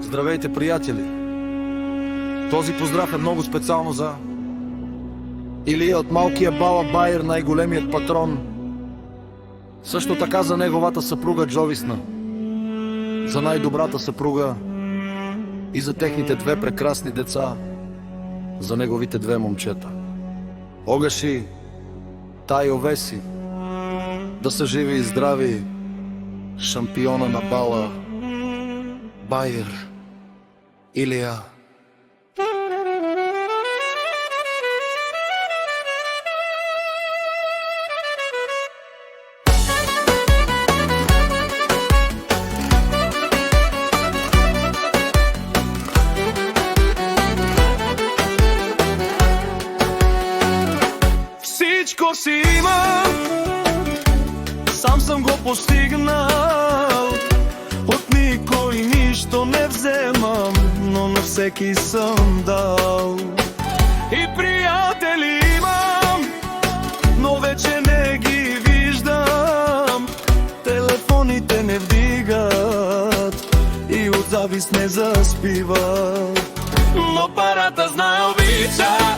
Здравейте, приятели! Този поздрав е много специално за Илия от малкия Бала Байер, най-големият патрон. Също така за неговата съпруга Джовисна, за най-добрата съпруга и за техните две прекрасни деца, за неговите две момчета. Огаши, Тай Овеси, да са живи и здрави шампиона на Бала Байер, Илия. Всичко си имам, сам съм го постигнал. От никой нищо не вземам, но на всеки съм дал. И приятели имам, но вече не ги виждам. Телефоните не вдигат и от завист не заспиват. Но парата знае обича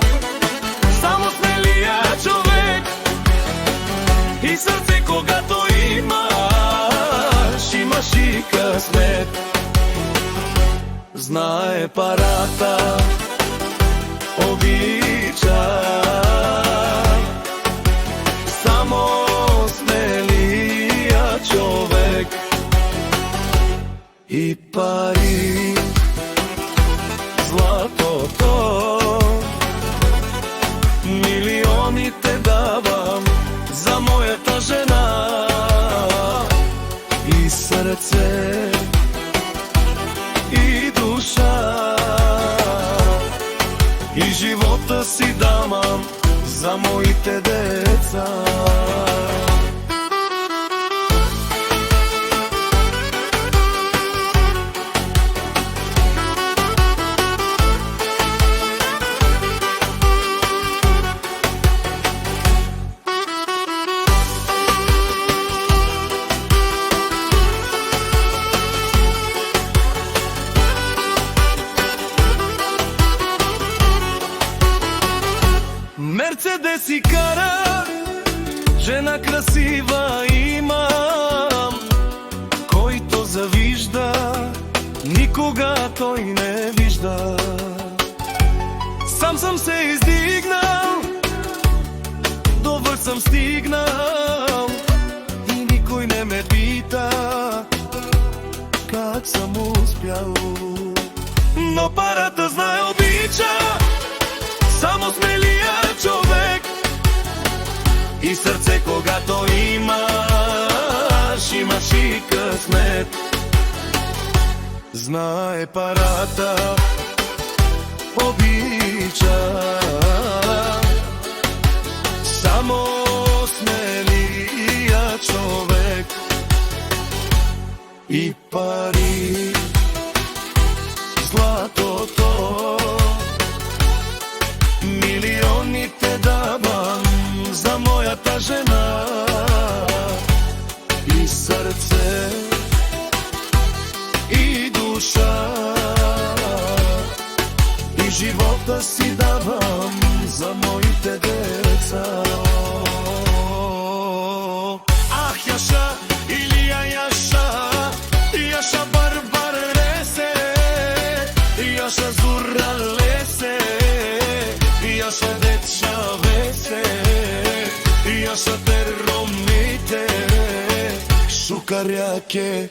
само смелия човек и сърце, когато имаш и късмет. Знае парата обича само смелия човек. И пари, златото, милионите давам за моята жена. И сърце, и душа, и живота си давам за моите деца. Мерцедес и кара, жена красива имам. Който завижда, никога той не вижда. Сам съм се издигнал, до върх съм стигнал и никой не ме пита как съм успял. Но парата знае обича само смелия човек и сърце, когато имаш и късмет. Знае парата обича само смелия човек. И пари, златото, милионите давам за моята жена. И сърце, и душа, и живота си давам за моите деца. Ах, яша, Илия, яша, яша барбар лесе, яша зура лесе, яша деча весе, яша терромите, шукаряке